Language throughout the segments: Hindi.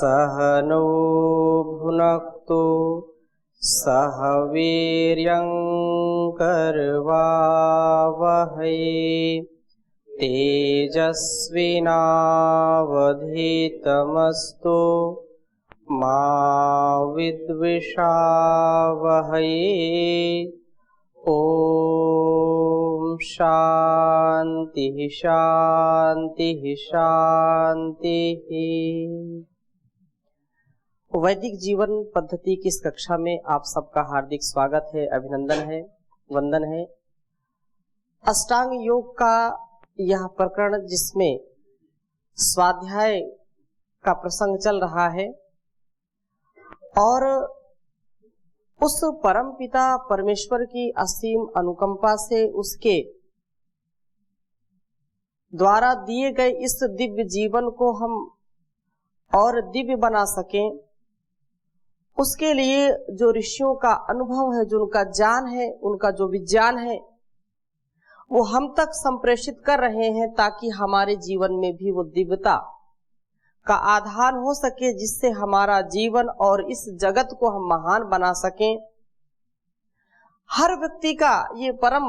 सह नो भुनक्तु सह वीर्यं करवावहै तेजस्विनावधीतमस्तु मा विद्विषावहै। ओम शांति शांति शांति। वैदिक जीवन पद्धति की इस कक्षा में आप सबका हार्दिक स्वागत है, अभिनंदन है, वंदन है। अष्टांग योग का यह प्रकरण जिसमें स्वाध्याय का प्रसंग चल रहा है और उस परम पिता परमेश्वर की असीम अनुकंपा से उसके द्वारा दिए गए इस दिव्य जीवन को हम और दिव्य बना सकें, उसके लिए जो ऋषियों का अनुभव है, जो उनका ज्ञान है, उनका जो विज्ञान है, वो हम तक संप्रेषित कर रहे हैं ताकि हमारे जीवन में भी वो दिव्यता का आधार हो सके, जिससे हमारा जीवन और इस जगत को हम महान बना सकें। हर व्यक्ति का ये परम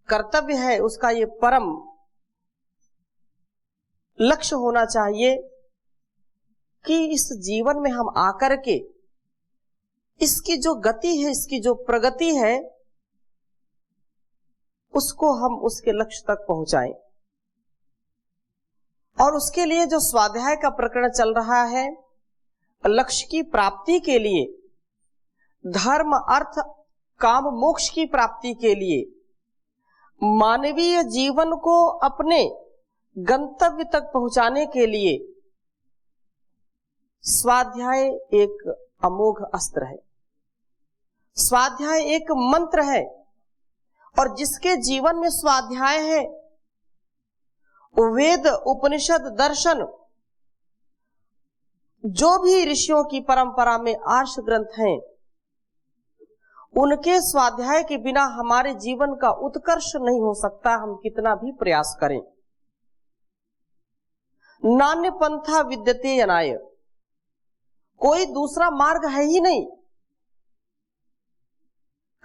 कर्तव्य है, उसका ये परम लक्ष्य होना चाहिए कि इस जीवन में हम आकर के इसकी जो गति है, इसकी जो प्रगति है, उसको हम उसके लक्ष्य तक पहुंचाएं। और उसके लिए जो स्वाध्याय का प्रकरण चल रहा है, लक्ष्य की प्राप्ति के लिए, धर्म अर्थ काम मोक्ष की प्राप्ति के लिए, मानवीय जीवन को अपने गंतव्य तक पहुंचाने के लिए स्वाध्याय एक अमोघ अस्त्र है। स्वाध्याय एक मंत्र है और जिसके जीवन में स्वाध्याय है, वेद उपनिषद दर्शन जो भी ऋषियों की परंपरा में आर्ष ग्रंथ हैं, उनके स्वाध्याय के बिना हमारे जीवन का उत्कर्ष नहीं हो सकता, हम कितना भी प्रयास करें। नान्य पंथा विद्यते यनाय, कोई दूसरा मार्ग है ही नहीं।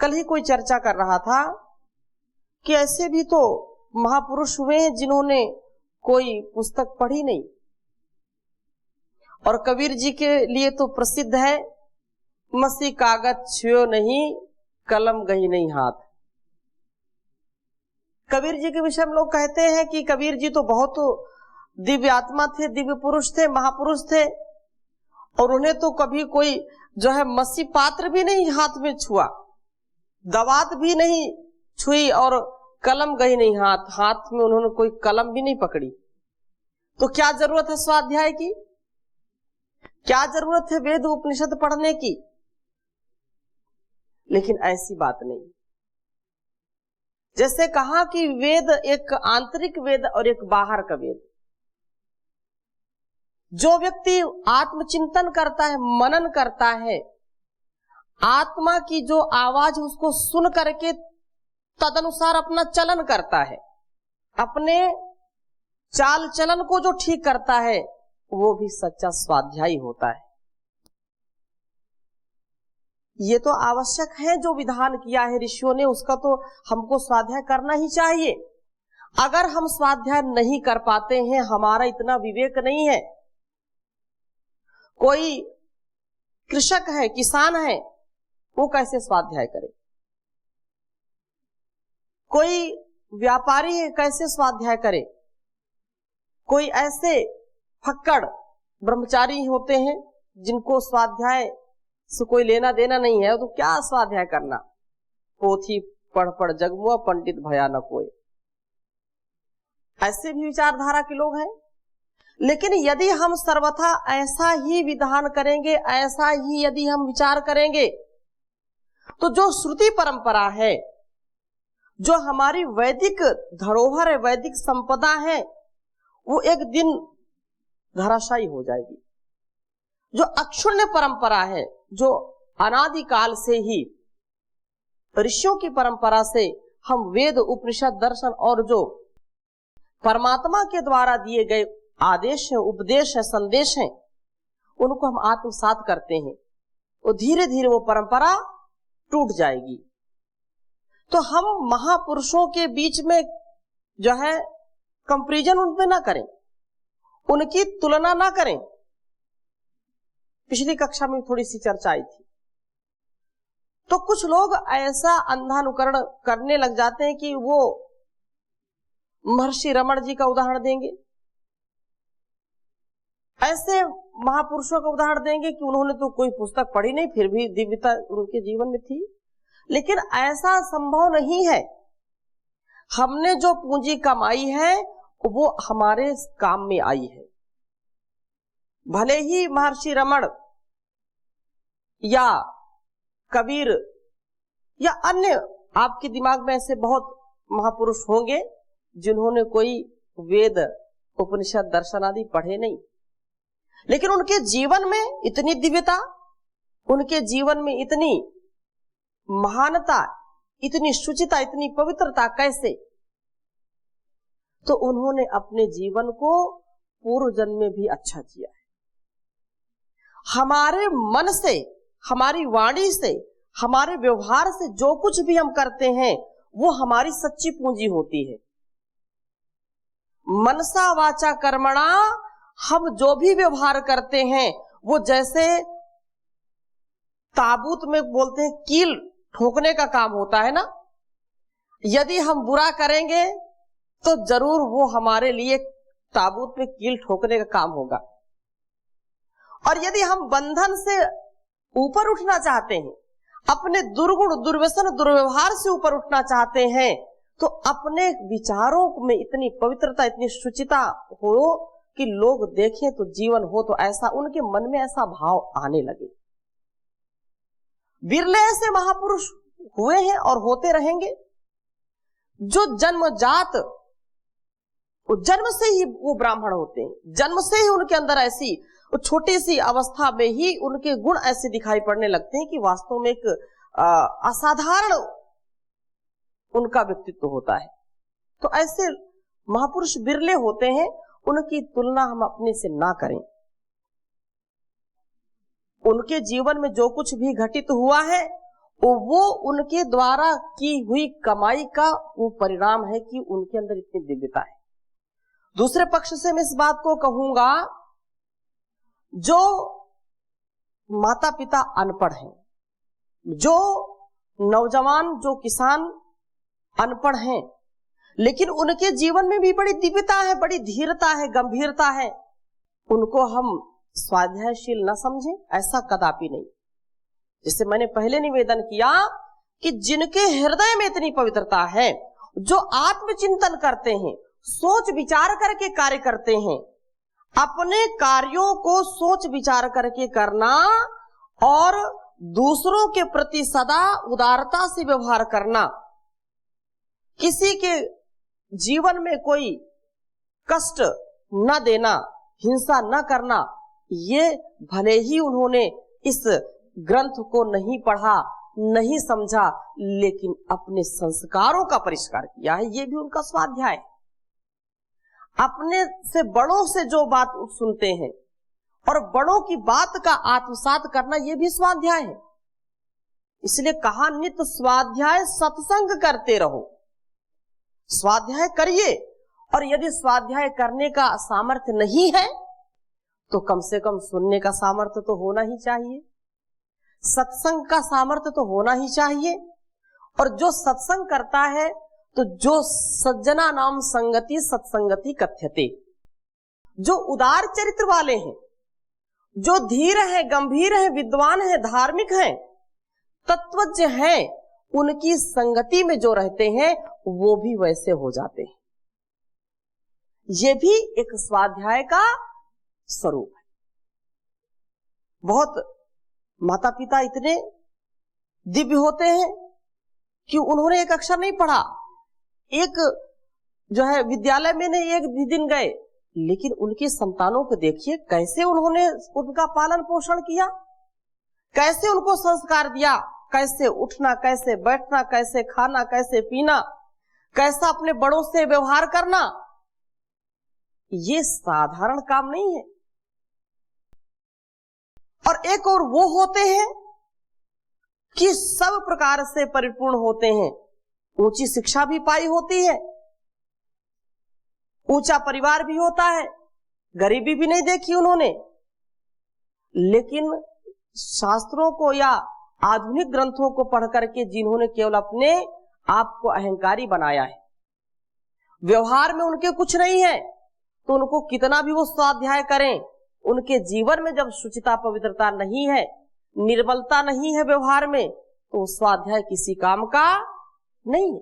कल ही कोई चर्चा कर रहा था कि ऐसे भी तो महापुरुष हुए हैं जिन्होंने कोई पुस्तक पढ़ी नहीं, और कबीर जी के लिए तो प्रसिद्ध है, मसी कागज छुयो नहीं, कलम गई नहीं हाथ। कबीर जी के विषय में लोग कहते हैं कि कबीर जी तो बहुत दिव्य आत्मा थे, दिव्य पुरुष थे, महापुरुष थे, और उन्हें तो कभी कोई जो है मसी पात्र भी नहीं हाथ में छुआ, दवात भी नहीं छुई, और कलम गई नहीं हाथ, हाथ में उन्होंने कोई कलम भी नहीं पकड़ी। तो क्या जरूरत है स्वाध्याय की? क्या जरूरत है वेद उपनिषद पढ़ने की? लेकिन ऐसी बात नहीं। जैसे कहा कि वेद एक आंतरिक वेद और एक बाहर का वेद। जो व्यक्ति आत्मचिंतन करता है, मनन करता है, आत्मा की जो आवाज उसको सुन करके तदनुसार अपना चलन करता है, अपने चाल चलन को जो ठीक करता है, वो भी सच्चा स्वाध्यायी होता है। ये तो आवश्यक है, जो विधान किया है ऋषियों ने, उसका तो हमको स्वाध्याय करना ही चाहिए। अगर हम स्वाध्याय नहीं कर पाते हैं, हमारा इतना विवेक नहीं है। कोई कृषक है, किसान है, वो कैसे स्वाध्याय करे? कोई व्यापारी है, कैसे स्वाध्याय करे? कोई ऐसे फक्कड़ ब्रह्मचारी होते हैं जिनको स्वाध्याय से कोई लेना देना नहीं है, तो क्या स्वाध्याय करना? पोथी पढ़ पढ़ जगमुआ, पंडित भया न कोई। ऐसे भी विचारधारा के लोग हैं। लेकिन यदि हम सर्वथा ऐसा ही विधान करेंगे, ऐसा ही यदि हम विचार करेंगे, तो जो श्रुति परंपरा है, जो हमारी वैदिक धरोहर है, वैदिक संपदा है, वो एक दिन धराशायी हो जाएगी। जो अक्षुण्य परंपरा है, जो अनादिकाल से ही ऋषियों की परंपरा से हम वेद उपनिषद दर्शन और जो परमात्मा के द्वारा दिए गए आदेश है, उपदेश है, संदेश है, उनको हम आत्मसात करते हैं, तो धीरे धीरे वो परंपरा टूट जाएगी। तो हम महापुरुषों के बीच में जो है कंपैरिजन उनमें ना करें, उनकी तुलना ना करें। पिछली कक्षा में थोड़ी सी चर्चा आई थी। तो कुछ लोग ऐसा अंधानुकरण करने लग जाते हैं कि वो महर्षि रमण जी का उदाहरण देंगे, ऐसे महापुरुषों का उदाहरण देंगे कि उन्होंने तो कोई पुस्तक पढ़ी नहीं, फिर भी दिव्यता उनके जीवन में थी। लेकिन ऐसा संभव नहीं है। हमने जो पूंजी कमाई है वो हमारे काम में आई है। भले ही महर्षि रमण या कबीर या अन्य आपके दिमाग में ऐसे बहुत महापुरुष होंगे जिन्होंने कोई वेद, उपनिषद, दर्शन आदि पढ़े नहीं, लेकिन उनके जीवन में इतनी दिव्यता, उनके जीवन में इतनी महानता, इतनी शुचिता, इतनी पवित्रता कैसे? तो उन्होंने अपने जीवन को पूर्व जन्म में भी अच्छा किया है। हमारे मन से, हमारी वाणी से, हमारे व्यवहार से जो कुछ भी हम करते हैं वो हमारी सच्ची पूंजी होती है। मनसा वाचा कर्मणा, हम जो भी व्यवहार करते हैं वो जैसे ताबूत में बोलते हैं कील ठोकने का काम होता है ना। यदि हम बुरा करेंगे तो जरूर वो हमारे लिए ताबूत में कील ठोकने का काम होगा, और यदि हम बंधन से ऊपर उठना चाहते हैं, अपने दुर्गुण, दुर्व्यसन, दुर्व्यवहार से ऊपर उठना चाहते हैं, तो अपने विचारों में इतनी पवित्रता, इतनी शुचिता हो कि लोग देखें तो जीवन हो तो ऐसा, उनके मन में ऐसा भाव आने लगे। बिरले ऐसे महापुरुष हुए हैं और होते रहेंगे जो जन्मजात, जन्म से ही वो ब्राह्मण होते हैं, जन्म से ही उनके अंदर ऐसी छोटी सी अवस्था में ही उनके गुण ऐसे दिखाई पड़ने लगते हैं कि वास्तव में एक असाधारण उनका व्यक्तित्व होता है। तो ऐसे महापुरुष बिरले होते हैं, उनकी तुलना हम अपने से ना करें। उनके जीवन में जो कुछ भी घटित हुआ है वो उनके द्वारा की हुई कमाई का वो परिणाम है कि उनके अंदर इतनी दिव्यता है। दूसरे पक्ष से मैं इस बात को कहूंगा, जो माता पिता अनपढ़ हैं, जो नौजवान, जो किसान अनपढ़ हैं, लेकिन उनके जीवन में भी बड़ी दिव्यता है, बड़ी धीरता है, गंभीरता है, उनको हम स्वाध्यायशील न समझें, ऐसा कदापि नहीं। जैसे मैंने पहले निवेदन किया कि जिनके हृदय में इतनी पवित्रता है, जो आत्मचिंतन करते हैं, सोच विचार करके कार्य करते हैं, अपने कार्यों को सोच विचार करके करना और दूसरों के प्रति सदा उदारता से व्यवहार करना, किसी के जीवन में कोई कष्ट न देना, हिंसा न करना, ये भले ही उन्होंने इस ग्रंथ को नहीं पढ़ा, नहीं समझा, लेकिन अपने संस्कारों का परिष्कार किया है, ये भी उनका स्वाध्याय है। अपने से बड़ों से जो बात सुनते हैं और बड़ों की बात का आत्मसात करना, ये भी स्वाध्याय है। इसलिए कहा नित्य स्वाध्याय सत्संग करते रहो। स्वाध्याय करिए, और यदि स्वाध्याय करने का सामर्थ्य नहीं है तो कम से कम सुनने का सामर्थ्य तो होना ही चाहिए, सत्संग का सामर्थ्य तो होना ही चाहिए। और जो सत्संग करता है तो जो सज्जना नाम संगति सत्संगति कथ्यते, जो उदार चरित्र वाले हैं, जो धीर है, गंभीर है, विद्वान है, धार्मिक है, तत्वज्ञ है, उनकी संगति में जो रहते हैं वो भी वैसे हो जाते हैं। ये भी एक स्वाध्याय का स्वरूप है। बहुत माता पिता इतने दिव्य होते हैं कि उन्होंने एक अक्षर नहीं पढ़ा, एक जो है विद्यालय में नहीं एक भी दिन गए, लेकिन उनकी संतानों को देखिए कैसे उन्होंने उनका पालन पोषण किया, कैसे उनको संस्कार दिया, कैसे उठना, कैसे बैठना, कैसे खाना, कैसे पीना, कैसा अपने बड़ों से व्यवहार करना। ये साधारण काम नहीं है। एक और वो होते हैं कि सब प्रकार से परिपूर्ण होते हैं, ऊंची शिक्षा भी पाई होती है, ऊंचा परिवार भी होता है, गरीबी भी नहीं देखी उन्होंने, लेकिन शास्त्रों को या आधुनिक ग्रंथों को पढ़ करके जिन्होंने केवल अपने आप को अहंकारी बनाया है, व्यवहार में उनके कुछ नहीं है, तो उनको कितना भी वो स्वाध्याय करें, उनके जीवन में जब शुचिता पवित्रता नहीं है, निर्मलता नहीं है व्यवहार में, तो स्वाध्याय किसी काम का नहीं है।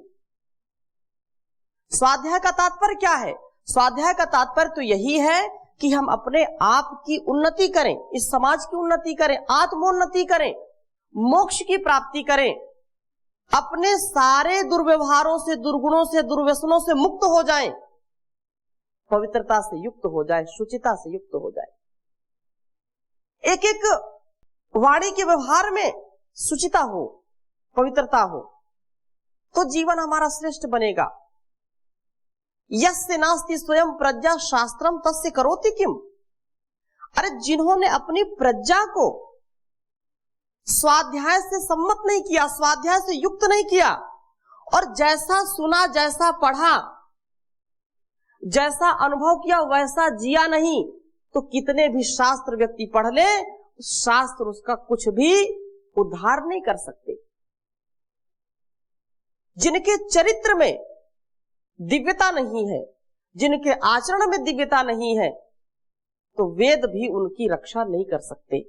स्वाध्याय का तात्पर्य क्या है? स्वाध्याय का तात्पर्य तो यही है कि हम अपने आप की उन्नति करें, इस समाज की उन्नति करें, आत्मोन्नति करें, मोक्ष की प्राप्ति करें, अपने सारे दुर्व्यवहारों से, दुर्गुणों से, दुर्व्यसनों से मुक्त हो जाएं, पवित्रता से युक्त हो जाए, शुचिता से युक्त हो जाए। एक एक वाणी के व्यवहार में शुचिता हो, पवित्रता हो, तो जीवन हमारा श्रेष्ठ बनेगा। यस्य नास्ति स्वयं प्रज्ञा शास्त्रम तस्य करोति किम। अरे जिन्होंने अपनी प्रज्ञा को स्वाध्याय से सम्मत नहीं किया, स्वाध्याय से युक्त नहीं किया, और जैसा सुना, जैसा पढ़ा, जैसा अनुभव किया वैसा जिया नहीं, तो कितने भी शास्त्र व्यक्ति पढ़ ले, शास्त्र उसका कुछ भी उद्धार नहीं कर सकते। जिनके चरित्र में दिव्यता नहीं है, जिनके आचरण में दिव्यता नहीं है, तो वेद भी उनकी रक्षा नहीं कर सकते।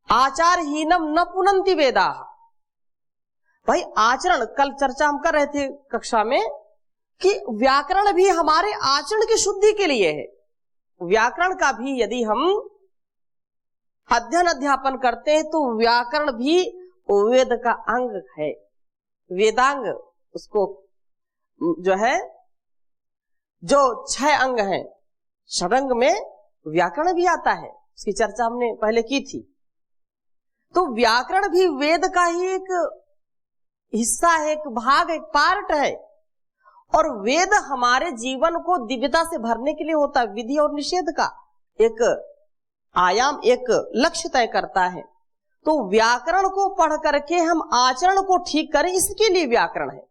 आचारहीनम न पुनन्ति वेदा। भाई आचरण, कल चर्चा हम कर रहे थे कक्षा में कि व्याकरण भी हमारे आचरण की शुद्धि के लिए है। व्याकरण का भी यदि हम अध्ययन अध्यापन करते हैं तो व्याकरण भी वेद का अंग है, वेदांग उसको जो है, जो 6 अंग हैं, षडंग में व्याकरण भी आता है, उसकी चर्चा हमने पहले की थी। तो व्याकरण भी वेद का ही एक हिस्सा है, एक भाग, एक पार्ट है, और वेद हमारे जीवन को दिव्यता से भरने के लिए होता है। विधि और निषेध का एक आयाम, एक लक्ष्य तय करता है। तो व्याकरण को पढ़ करके हम आचरण को ठीक करें, इसके लिए व्याकरण है।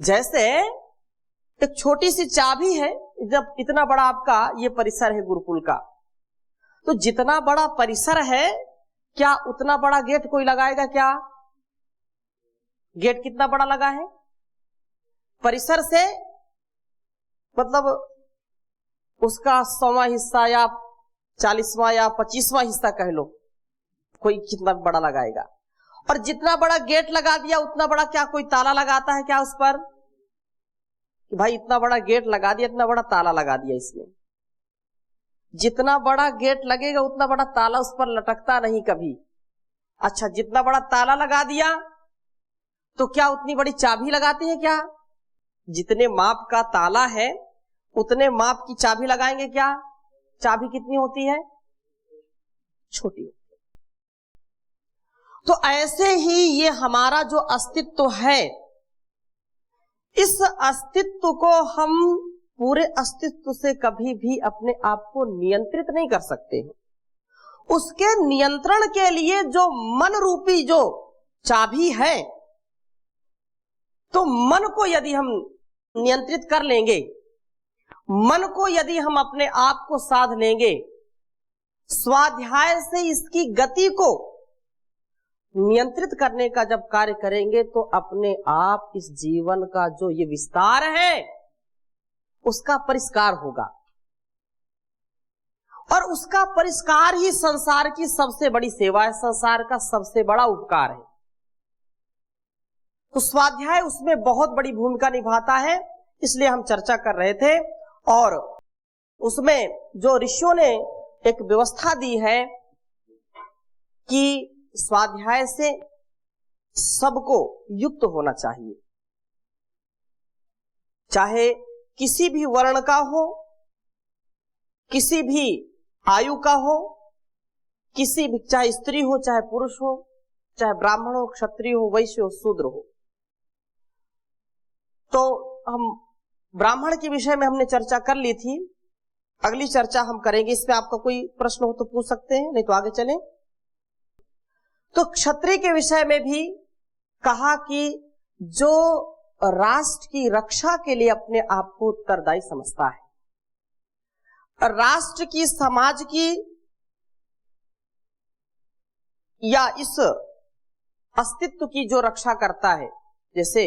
जैसे एक छोटी सी चाबी है, जब इतना बड़ा आपका ये परिसर है गुरुकुल का, तो जितना बड़ा परिसर है, क्या उतना बड़ा गेट कोई लगाएगा क्या? गेट कितना बड़ा लगा है? परिसर से मतलब उसका 100वां हिस्सा या 40वां या 25वां हिस्सा कह लो, कोई कितना बड़ा लगाएगा। और जितना बड़ा गेट लगा दिया उतना बड़ा क्या कोई ताला लगाता है क्या उस पर? कि भाई इतना बड़ा गेट लगा दिया, इतना बड़ा ताला लगा दिया इसमें। जितना बड़ा गेट लगेगा उतना बड़ा ताला उस पर लटकता नहीं कभी। अच्छा, जितना बड़ा ताला लगा दिया तो क्या उतनी बड़ी चाबी लगाते हैं क्या? जितने माप का ताला है उतने माप की चाबी लगाएंगे क्या? चाबी कितनी होती है? छोटी होती है। तो ऐसे ही ये हमारा जो अस्तित्व है, इस अस्तित्व को हम पूरे अस्तित्व से कभी भी अपने आप को नियंत्रित नहीं कर सकते हैं। उसके नियंत्रण के लिए जो मन रूपी जो चाबी है, तो मन को यदि हम नियंत्रित कर लेंगे, मन को यदि हम अपने आप को साध लेंगे, स्वाध्याय से इसकी गति को नियंत्रित करने का जब कार्य करेंगे, तो अपने आप इस जीवन का जो ये विस्तार है उसका परिष्कार होगा। और उसका परिष्कार ही संसार की सबसे बड़ी सेवा है, संसार का सबसे बड़ा उपकार है। तो स्वाध्याय उसमें बहुत बड़ी भूमिका निभाता है, इसलिए हम चर्चा कर रहे थे। और उसमें जो ऋषियों ने एक व्यवस्था दी है कि स्वाध्याय से सबको युक्त होना चाहिए, चाहे किसी भी वर्ण का हो, किसी भी आयु का हो, किसी भी, चाहे स्त्री हो चाहे पुरुष हो, चाहे ब्राह्मण हो, क्षत्रिय हो, वैश्य हो, शूद्र हो। तो हम ब्राह्मण के विषय में हमने चर्चा कर ली थी। अगली चर्चा हम करेंगे। इसमें आपका कोई प्रश्न हो तो पूछ सकते हैं, नहीं तो आगे चलें। तो क्षत्रिय के विषय में भी कहा कि जो राष्ट्र की रक्षा के लिए अपने आप को उत्तरदायी समझता है, राष्ट्र की, समाज की या इस अस्तित्व की जो रक्षा करता है, जैसे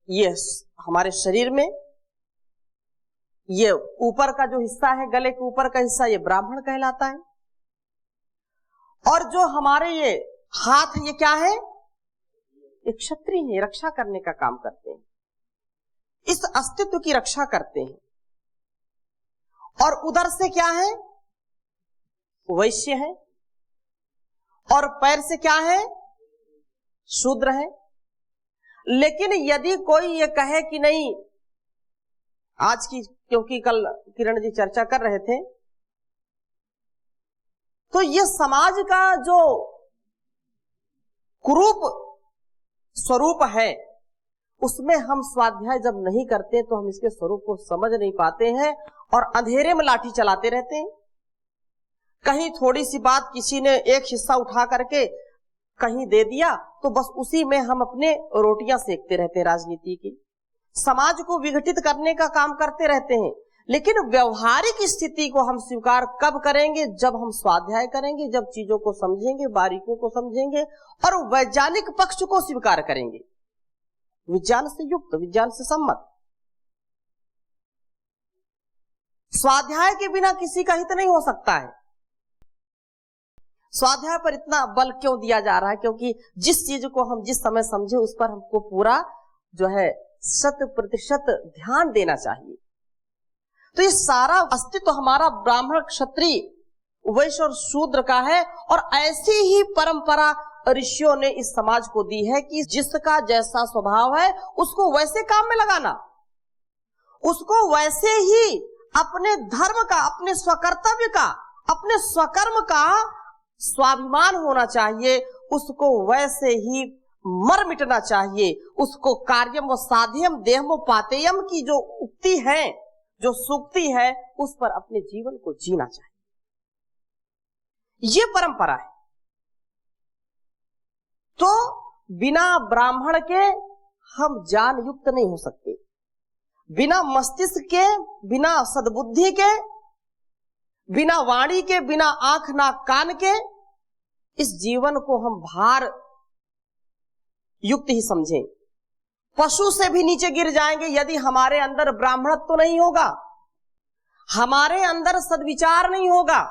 ये हमारे शरीर में ये ऊपर का जो हिस्सा है, गले के ऊपर का हिस्सा, ये ब्राह्मण कहलाता है। और जो हमारे ये हाथ, ये क्या है? ये क्षत्रिय है, रक्षा करने का काम करते हैं, इस अस्तित्व की रक्षा करते हैं। और उधर से क्या है? वैश्य है। और पैर से क्या है? शूद्र है। लेकिन यदि कोई ये कहे कि नहीं, आज की, क्योंकि कल किरण जी चर्चा कर रहे थे, तो ये समाज का जो कुरूप स्वरूप है, उसमें हम स्वाध्याय जब नहीं करते तो हम इसके स्वरूप को समझ नहीं पाते हैं और अंधेरे में लाठी चलाते रहते हैं। कहीं थोड़ी सी बात किसी ने एक हिस्सा उठा करके कहीं दे दिया तो बस उसी में हम अपने रोटियां सेकते रहते हैं, राजनीति की, समाज को विघटित करने का काम करते रहते हैं। लेकिन व्यवहारिक स्थिति को हम स्वीकार कब करेंगे? जब हम स्वाध्याय करेंगे, जब चीजों को समझेंगे, बारीकियों को समझेंगे और वैज्ञानिक पक्ष को स्वीकार करेंगे, विज्ञान से युक्त, विज्ञान से सम्मत। स्वाध्याय के बिना किसी का हित नहीं हो सकता है। स्वाध्याय पर इतना बल क्यों दिया जा रहा है? क्योंकि जिस चीज को हम जिस समय समझे उस पर हमको पूरा जो है 100% ध्यान देना चाहिए। तो ये सारा अस्तित्व हमारा ब्राह्मण, क्षत्रिय, वैश्य और शूद्र का है। और ऐसी ही परंपरा ऋषियों ने इस समाज को दी है कि जिसका जैसा स्वभाव है उसको वैसे काम में लगाना, उसको वैसे ही अपने धर्म का, अपने स्वकर्तव्य का, अपने स्वकर्म का स्वाभिमान होना चाहिए, उसको वैसे ही मर मिटना चाहिए। उसको कार्यम व साध्यम देहम पातेयम की जो उक्ति है, जो सूक्ति है, उस पर अपने जीवन को जीना चाहिए। ये परंपरा है। तो बिना ब्राह्मण के हम ज्ञान युक्त नहीं हो सकते, बिना मस्तिष्क के, बिना सद्बुद्धि के, बिना वाणी के, बिना आंख नाक कान के इस जीवन को हम भार युक्त ही समझें। पशु से भी नीचे गिर जाएंगे यदि हमारे अंदर ब्राह्मणत्व तो नहीं होगा, हमारे अंदर सद्विचार नहीं होगा,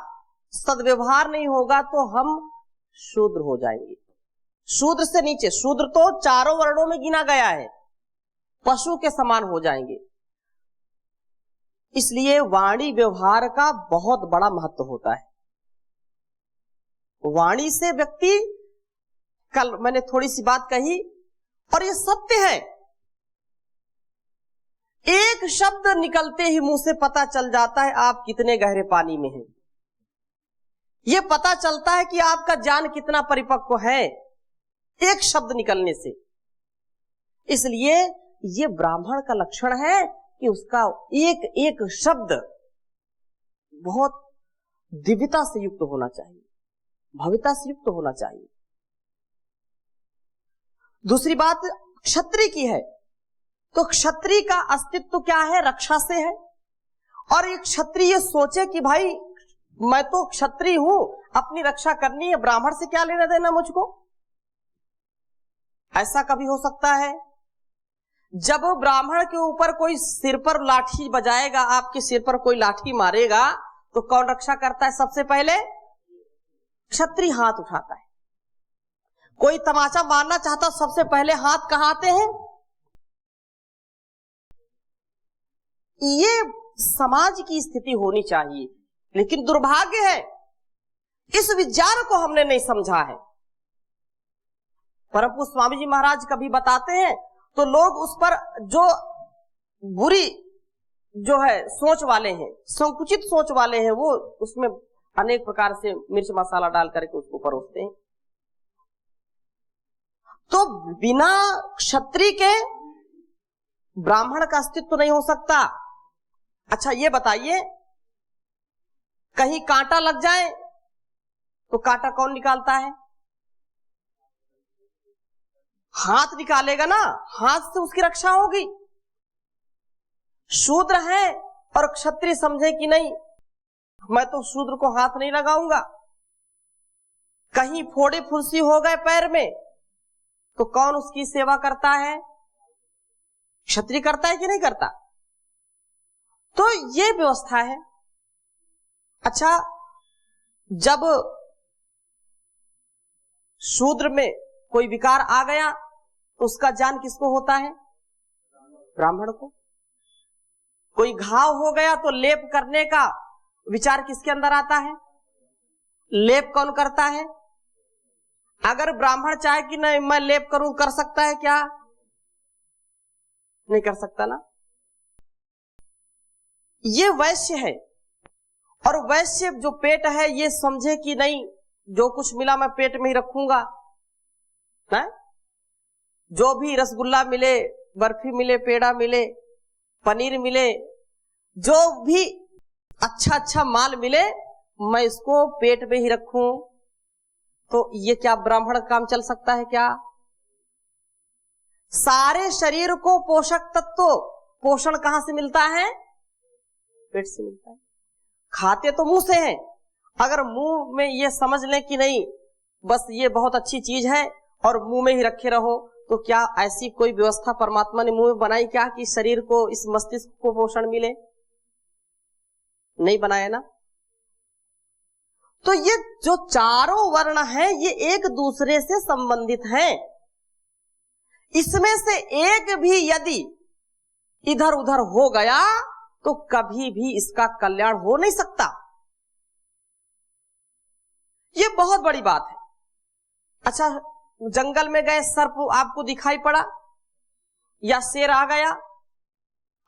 सद्व्यवहार नहीं होगा, तो हम शूद्र हो जाएंगे। शूद्र से नीचे, शूद्र तो चारों वर्णों में गिना गया है, पशु के समान हो जाएंगे। इसलिए वाणी व्यवहार का बहुत बड़ा महत्व होता है। वाणी से व्यक्ति, कल मैंने थोड़ी सी बात कही और ये सत्य है, एक शब्द निकलते ही मुंह से पता चल जाता है आप कितने गहरे पानी में हैं। ये पता चलता है कि आपका ज्ञान कितना परिपक्व है एक शब्द निकलने से। इसलिए ये ब्राह्मण का लक्षण है कि उसका एक एक शब्द बहुत दिव्यता से युक्त होना चाहिए, भव्यता से युक्त होना चाहिए। दूसरी बात क्षत्रिय की है, तो क्षत्रिय का अस्तित्व क्या है? रक्षा से है। और एक क्षत्रिय सोचे कि भाई मैं तो क्षत्रिय हूं, अपनी रक्षा करनी है, ब्राह्मण से क्या लेना देना मुझको। ऐसा कभी हो सकता है? जब ब्राह्मण के ऊपर कोई सिर पर लाठी बजाएगा, आपके सिर पर कोई लाठी मारेगा, तो कौन रक्षा करता है? सबसे पहले क्षत्रिय हाथ उठाता है। कोई तमाचा मारना चाहता, सबसे पहले हाथ कहां आते हैं? ये समाज की स्थिति होनी चाहिए। लेकिन दुर्भाग्य है इस विचार को हमने नहीं समझा है। परम पूज्य स्वामी जी महाराज कभी बताते हैं तो लोग उस पर जो बुरी जो है सोच वाले हैं, संकुचित सोच वाले हैं, वो उसमें अनेक प्रकार से मिर्च मसाला डाल करके उसको परोसते हैं। तो बिना क्षत्रिय के ब्राह्मण का अस्तित्व नहीं हो सकता। अच्छा ये बताइए कहीं कांटा लग जाए तो कांटा कौन निकालता है? हाथ निकालेगा ना, हाथ से उसकी रक्षा होगी। शूद्र है और क्षत्रिय समझे कि नहीं, मैं तो शूद्र को हाथ नहीं लगाऊंगा। कहीं फोड़े फुंसी हो गए पैर में तो कौन उसकी सेवा करता है? क्षत्रिय करता है कि नहीं करता? तो ये व्यवस्था है। अच्छा, जब शूद्र में कोई विकार आ गया तो उसका ज्ञान किसको होता है? ब्राह्मण को। कोई घाव हो गया तो लेप करने का विचार किसके अंदर आता है? लेप कौन करता है? अगर ब्राह्मण चाहे कि नहीं मैं लेप करूं, कर सकता है क्या? नहीं कर सकता ना। ये वैश्य है, और वैश्य जो पेट है ये समझे कि नहीं जो कुछ मिला मैं पेट में ही रखूंगा है? जो भी रसगुल्ला मिले, बर्फी मिले, पेड़ा मिले, पनीर मिले, जो भी अच्छा अच्छा माल मिले मैं इसको पेट में ही रखूं, तो ये क्या ब्राह्मण काम चल सकता है क्या? सारे शरीर को पोषक तत्व पोषण कहां से मिलता है? पेट से मिलता है। खाते तो मुंह से हैं, अगर मुंह में ये समझ लें कि नहीं बस ये बहुत अच्छी चीज है और मुंह में ही रखे रहो, तो क्या ऐसी कोई व्यवस्था परमात्मा ने मुंह में बनाई क्या कि शरीर को, इस मस्तिष्क को पोषण मिले? नहीं बनाया ना। तो ये जो चारों वर्ण हैं ये एक दूसरे से संबंधित हैं। इसमें से एक भी यदि इधर उधर हो गया तो कभी भी इसका कल्याण हो नहीं सकता। ये बहुत बड़ी बात है। अच्छा, जंगल में गए, सर्प आपको दिखाई पड़ा या शेर आ गया,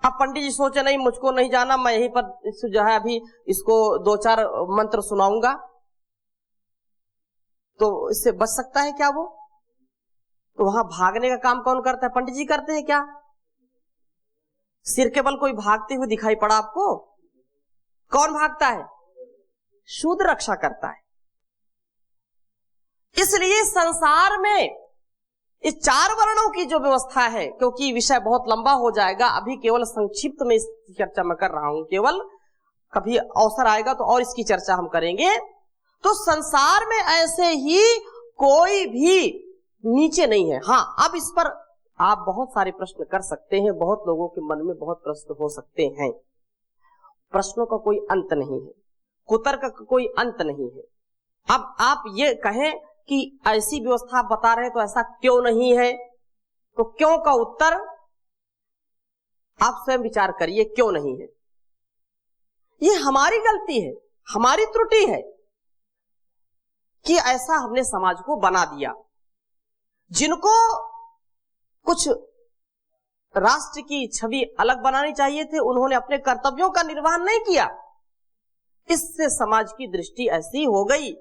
अब पंडित जी सोचे नहीं मुझको नहीं जाना, मैं यहीं पर जो है अभी इसको 2-4 मंत्र सुनाऊंगा, तो इससे बच सकता है क्या वो? तो वहां भागने का काम कौन करता है? पंडित जी करते हैं क्या? सिर के बल कोई भागते हुए दिखाई पड़ा आपको? कौन भागता है? शूद्र रक्षा करता है। इसलिए संसार में इस 4 वर्णों की जो व्यवस्था है, क्योंकि विषय बहुत लंबा हो जाएगा, अभी केवल संक्षिप्त में इसकी चर्चा मैं कर रहा हूं, केवल कभी अवसर आएगा तो और इसकी चर्चा हम करेंगे। तो संसार में ऐसे ही कोई भी नीचे नहीं है। हाँ, अब इस पर आप बहुत सारे प्रश्न कर सकते हैं, बहुत लोगों के मन में बहुत प्रश्न हो सकते हैं। प्रश्नों का कोई अंत नहीं है, कुतर्क का कोई अंत नहीं है। अब आप ये कहें कि ऐसी व्यवस्था बता रहे तो ऐसा क्यों नहीं है, तो क्यों का उत्तर आप स्वयं विचार करिए, क्यों नहीं है। ये हमारी गलती है, हमारी त्रुटि है कि ऐसा हमने समाज को बना दिया। जिनको कुछ राष्ट्र की छवि अलग बनानी चाहिए थे, उन्होंने अपने कर्तव्यों का निर्वहन नहीं किया। इससे समाज की दृष्टि ऐसी हो गई,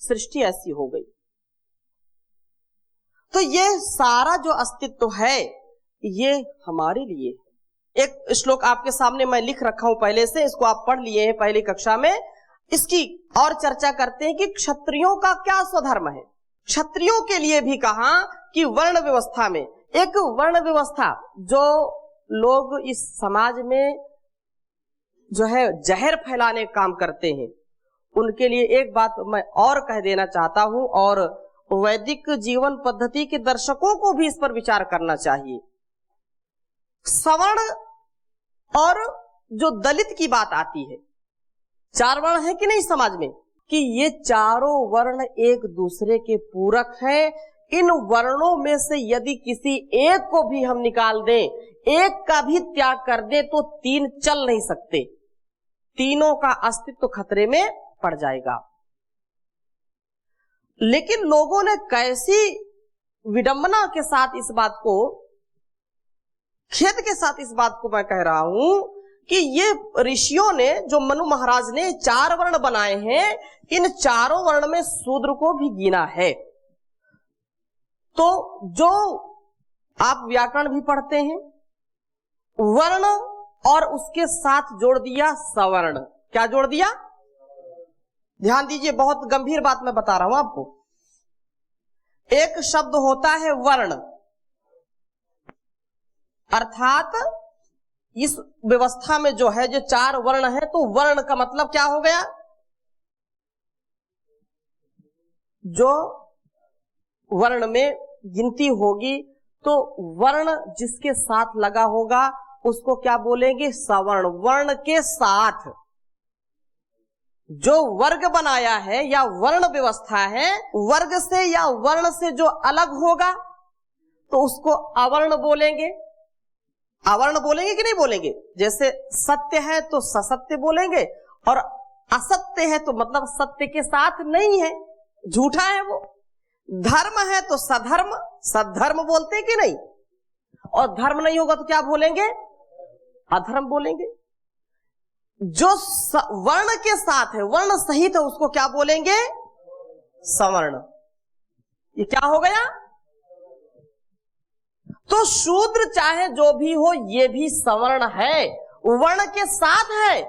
सृष्टि ऐसी हो गई। तो ये सारा जो अस्तित्व है ये हमारे लिए है। एक श्लोक आपके सामने मैं लिख रखा हूं पहले से, इसको आप पढ़ लिए हैं पहली कक्षा में। इसकी और चर्चा करते हैं कि क्षत्रियों का क्या स्वधर्म है। क्षत्रियों के लिए भी कहा कि वर्ण व्यवस्था में, एक वर्ण व्यवस्था जो लोग इस समाज में जो है जहर फैलाने काम करते हैं, उनके लिए एक बात मैं और कह देना चाहता हूं, और वैदिक जीवन पद्धति के दर्शकों को भी इस पर विचार करना चाहिए। सवर्ण और जो दलित की बात आती है, 4 वर्ण है कि नहीं समाज में, कि ये चारों वर्ण एक दूसरे के पूरक हैं। इन वर्णों में से यदि किसी एक को भी हम निकाल दें, एक का भी त्याग कर दें, तो 3 चल नहीं सकते। तीनों का अस्तित्व खतरे में पड़ जाएगा। लेकिन लोगों ने कैसी विडंबना के साथ इस बात को, खेद के साथ इस बात को मैं कह रहा हूं कि ये ऋषियों ने, जो मनु महाराज ने 4 वर्ण बनाए हैं, इन चारों वर्ण में शूद्र को भी गिना है। तो जो आप व्याकरण भी पढ़ते हैं, वर्ण और उसके साथ जोड़ दिया सवर्ण। क्या जोड़ दिया? ध्यान दीजिए, बहुत गंभीर बात मैं बता रहा हूं आपको। एक शब्द होता है वर्ण, अर्थात इस व्यवस्था में जो है, जो 4 वर्ण है, तो वर्ण का मतलब क्या हो गया? जो वर्ण में गिनती होगी, तो वर्ण जिसके साथ लगा होगा उसको क्या बोलेंगे? सवर्ण। वर्ण के साथ जो वर्ग बनाया है या वर्ण व्यवस्था है, वर्ग से या वर्ण से जो अलग होगा तो उसको अवर्ण बोलेंगे। अवर्ण बोलेंगे कि नहीं बोलेंगे? जैसे सत्य है तो ससत्य बोलेंगे, और असत्य है तो मतलब सत्य के साथ नहीं है, झूठा है वो। धर्म है तो सधर्म, सद्धर्म बोलते कि नहीं? और धर्म नहीं होगा तो क्या बोलेंगे? अधर्म बोलेंगे। जो वर्ण के साथ है, वर्ण सहित है, उसको क्या बोलेंगे? सवर्ण। ये क्या हो गया? तो शूद्र चाहे जो भी हो, ये भी सवर्ण है, वर्ण के साथ है,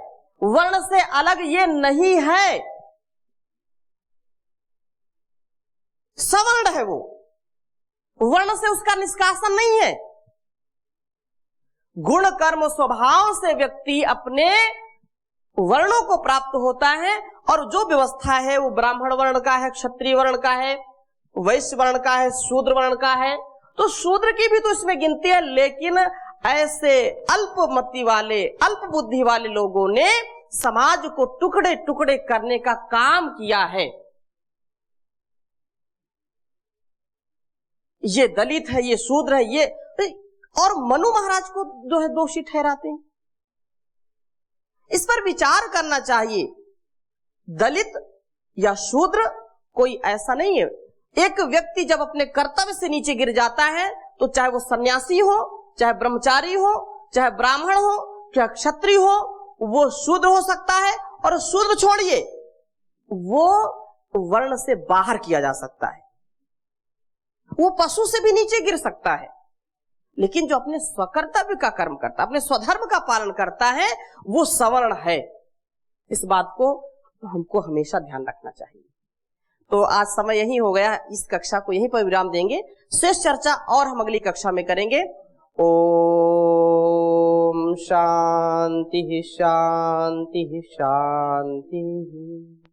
वर्ण से अलग ये नहीं है, सवर्ण है वो। वर्ण से उसका निष्कासन नहीं है। गुण कर्म स्वभाव से व्यक्ति अपने वर्णों को प्राप्त होता है, और जो व्यवस्था है वो ब्राह्मण वर्ण का है, क्षत्रिय वर्ण का है, वैश्य वर्ण का है, शूद्र वर्ण का है। तो शूद्र की भी तो इसमें गिनती है, लेकिन ऐसे अल्पमति वाले, अल्प बुद्धि वाले लोगों ने समाज को टुकड़े टुकड़े करने का काम किया है। ये दलित है, ये शूद्र है, ये, और मनु महाराज को जो है दोषी ठहराते हैं। इस पर विचार करना चाहिए। दलित या शूद्र कोई ऐसा नहीं है। एक व्यक्ति जब अपने कर्तव्य से नीचे गिर जाता है, तो चाहे वो सन्यासी हो, चाहे ब्रह्मचारी हो, चाहे ब्राह्मण हो, चाहे क्षत्रिय हो, वो शूद्र हो सकता है। और शूद्र छोड़िए, वो वर्ण से बाहर किया जा सकता है, वो पशु से भी नीचे गिर सकता है। लेकिन जो अपने स्वकर्तव्य का कर्म करता है, अपने स्वधर्म का पालन करता है, वो सवर्ण है। इस बात को हमको हमेशा ध्यान रखना चाहिए। तो आज समय यही हो गया, इस कक्षा को यहीं पर विराम देंगे। शेष चर्चा और हम अगली कक्षा में करेंगे। ओम शांति शांति शांति।